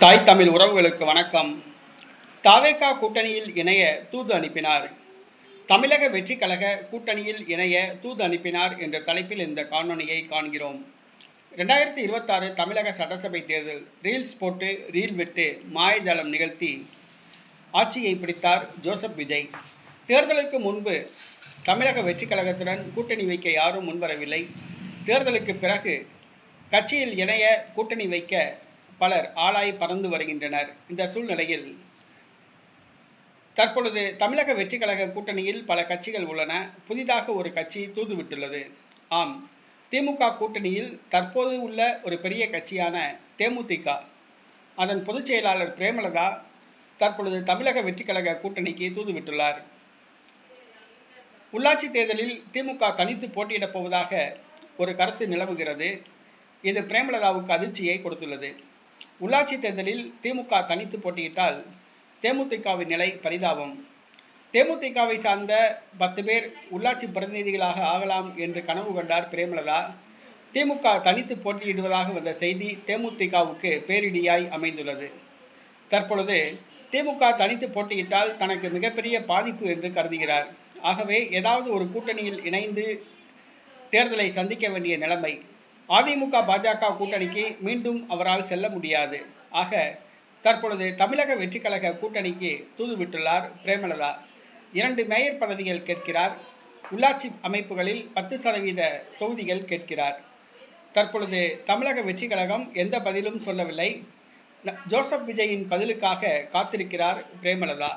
தாய் தமிழ் உறவுகளுக்கு வணக்கம். தாவேகா கூட்டணியில் இணைய தூது அனுப்பினார். தமிழக வெற்றிக் கழக கூட்டணியில் இணைய தூது அனுப்பினார் என்ற தலைப்பில் இந்த காணொளியை காண்கிறோம். 2026 தமிழக சட்டசபை தேர்தல் ரீல்ஸ் போட்டு ரீல் விட்டு மாயஜாலம் நிகழ்த்தி ஆட்சியை பிடித்தார் ஜோசப் விஜய். தேர்தலுக்கு முன்பு தமிழக வெற்றிக் கழகத்துடன் கூட்டணி வைக்க யாரும் முன்வரவில்லை. தேர்தலுக்கு பிறகு கட்சியில் இணைய கூட்டணி வைக்க பலர் ஆளாய் பறந்து வருகின்றனர். இந்த சூழ்நிலையில் தற்பொழுது தமிழக வெற்றிக் கழக கூட்டணியில் பல கட்சிகள் உள்ளன. புதிதாக ஒரு கட்சி தூதுவிட்டுள்ளது. ஆம், திமுக கூட்டணியில் தற்போது உள்ள ஒரு பெரிய கட்சியான தேமுதிக, அதன் பொதுச் செயலாளர் பிரேமலதா தற்பொழுது தமிழக வெற்றிக் கழக கூட்டணிக்கு தூதுவிட்டுள்ளார். உள்ளாட்சி தேர்தலில் திமுக தனித்து போட்டியிடப் போவதாக ஒரு கருத்து நிலவுகிறது. இது பிரேமலதாவுக்கு அதிர்ச்சியை கொடுத்துள்ளது. உள்ளாட்சி தேர்தலில் திமுக தனித்து போட்டியிட்டால் தேமுதிகவின் நிலை பரிதாபம். தேமுதிகவை சார்ந்த 10 பேர் உள்ளாட்சி பிரதிநிதிகளாக ஆகலாம் என்று கனவு கண்டார் பிரேமலதா. திமுக தனித்து போட்டியிடுவதாக வந்த செய்தி தேமுதிகவுக்கு பேரிடியாய் அமைந்துள்ளது. தற்பொழுது திமுக தனித்து போட்டியிட்டால் தனக்கு மிகப்பெரிய பாதிப்பு என்று கருதுகிறார். ஆகவே ஏதாவது ஒரு கூட்டணியில் இணைந்து தேர்தலை சந்திக்க வேண்டிய நிலைமை. அதிமுக பாஜக கூட்டணிக்கு மீண்டும் அவரால் செல்ல முடியாது. ஆக தற்பொழுது தமிழக வெற்றிக் கழக கூட்டணிக்கு தூதுவிட்டுள்ளார் பிரேமலதா. 2 மேயர் பதவிகள் கேட்கிறார். உள்ளாட்சி அமைப்புகளில் 10% தொகுதிகள் கேட்கிறார். தற்பொழுது தமிழக வெற்றிக் கழகம் எந்த பதிலும் சொல்லவில்லை. ஜோசப் விஜயின் பதிலுக்காக காத்திருக்கிறார் பிரேமலதா.